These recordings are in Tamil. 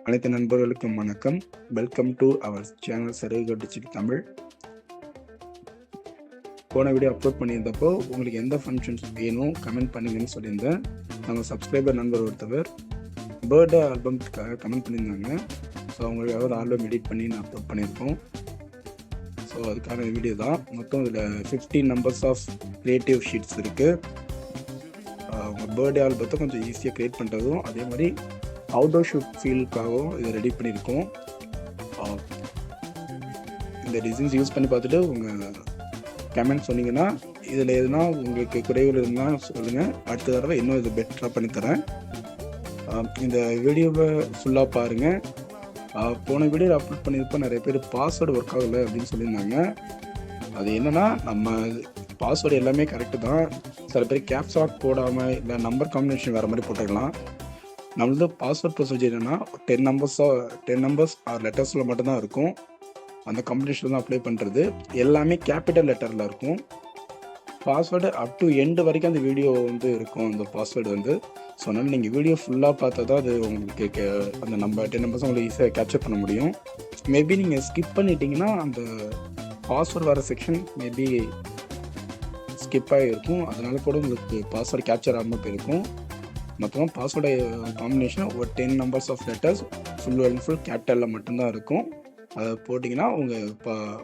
அனைத்து நண்பர்களுக்கும் வணக்கம். வெல்கம் டு அவர் சேனல் சர்வேகோ டிஜிட்டல் தமிழ். போன வீடியோ அப்லோட் பண்ணியிருந்தப்போ உங்களுக்கு எந்த ஃபங்க்ஷன்ஸ் வேணும் கமெண்ட் பண்ணுங்கன்னு சொல்லியிருந்தேன். நம்ம சப்ஸ்கிரைபர் நண்பர் ஒருத்தவர் பர்த்டே ஆல்பம்க்காக கமெண்ட் பண்ணியிருந்தாங்க. ஸோ அவங்களுக்காக ஒரு ஆல்பம் எடிட் பண்ணி நான் அப்லோட் பண்ணியிருக்கோம். ஸோ அதுக்கான வீடியோ தான். மொத்தம் இதில் 15 நம்பர்ஸ் ஆஃப் க்ரியேட்டிவ் ஷீட்ஸ் இருக்குது. உங்கள் பர்த்டே ஆல்பத்தை கொஞ்சம் ஈஸியாக க்ரியேட் பண்ணுறதும், அதே மாதிரி அவுட்டோர் ஷூட் ஃபீல்டுக்காகவும் இதை ரெடி பண்ணியிருக்கோம். இந்த டிசைன்ஸ் யூஸ் பண்ணி பார்த்துட்டு உங்கள் கமெண்ட் சொன்னீங்கன்னா, இதில் எதுனா உங்களுக்கு குறைகள் இருந்தால் சொல்லுங்கள். அடுத்த தடவை இன்னும் இதை பெட்டராக பண்ணித்தரேன். இந்த வீடியோவை ஃபுல்லாக பாருங்கள். போன வீடியோவில் அப்லோட் பண்ணியிருப்போம் நிறைய பேர் பாஸ்வேர்டு ஒர்க் ஆகலை அப்படின்னு சொல்லியிருந்தாங்க. அது என்னென்னா, நம்ம பாஸ்வேர்டு எல்லாமே கரெக்டு தான். சில பேர் கேப்ஸ் லாக் போடாமல் இல்லை நம்பர் காம்பினேஷன் வேறு மாதிரி போட்டுக்கலாம். நம்மளது பாஸ்வேர்ட் ப்ரொசீஜர் என்னென்னா 10 நம்பர்ஸ் ஆர் லெட்டர்ஸில் மட்டும்தான் இருக்கும். அந்த காம்பினேஷன் தான் அப்ளை பண்ணுறது. எல்லாமே கேபிட்டல் லெட்டரில் இருக்கும். பாஸ்வேர்டு அப் டு எண்டு வரைக்கும் அந்த வீடியோ இருக்கும். அந்த பாஸ்வேர்டு ஸோ அதனால் நீங்கள் வீடியோ ஃபுல்லாக பார்த்தா தான் அது உங்களுக்கு அந்த நம்ம 10 நம்பர்ஸ் உங்களுக்கு ஈஸியாக கேப்சர் பண்ண முடியும். மேபி நீங்கள் ஸ்கிப் பண்ணிட்டீங்கன்னா அந்த பாஸ்வேர்டு வர செக்ஷன் மேபி ஸ்கிப் ஆகிருக்கும். அதனால கூட உங்களுக்கு பாஸ்வேர்டு கேப்சர் ஆகாமல் போயிருக்கும். மொத்தமாக பாஸ்வேர்டு காம்பினேஷன் ஒரு 10 numbers of letters full and full கேபிட்டலில் மட்டும்தான் இருக்கும். அதை போட்டிங்கன்னா உங்கள்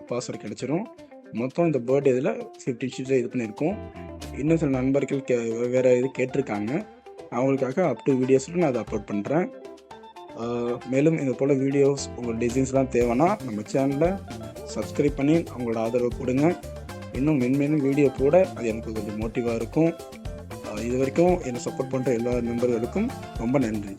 பாஸ்வேர்டு கிடச்சிரும். மொத்தம் இந்த பர்த்டே இதில் 15 ஷீட்ஸில் இது பண்ணியிருக்கோம். இன்னும் சில நண்பர்கள் வேறு இது கேட்டிருக்காங்க. அவங்களுக்காக அப் டு வீடியோஸில் நான் அதை அப்லோட் பண்ணுறேன். மேலும் இது போல் வீடியோஸ் உங்கள் டிசைன்ஸ்லாம் தேவைன்னா நம்ம சேனலில் சப்ஸ்கிரைப் பண்ணி அவங்களோட ஆதரவு கொடுங்க. இன்னும் மென்மேலும் வீடியோ போட அது எனக்கு கொஞ்சம் மோட்டிவாக இருக்கும். இது வரைக்கும் என்னை சப்போர்ட் பண்ணுற எல்லா நண்பர்களுக்கும் ரொம்ப நன்றி.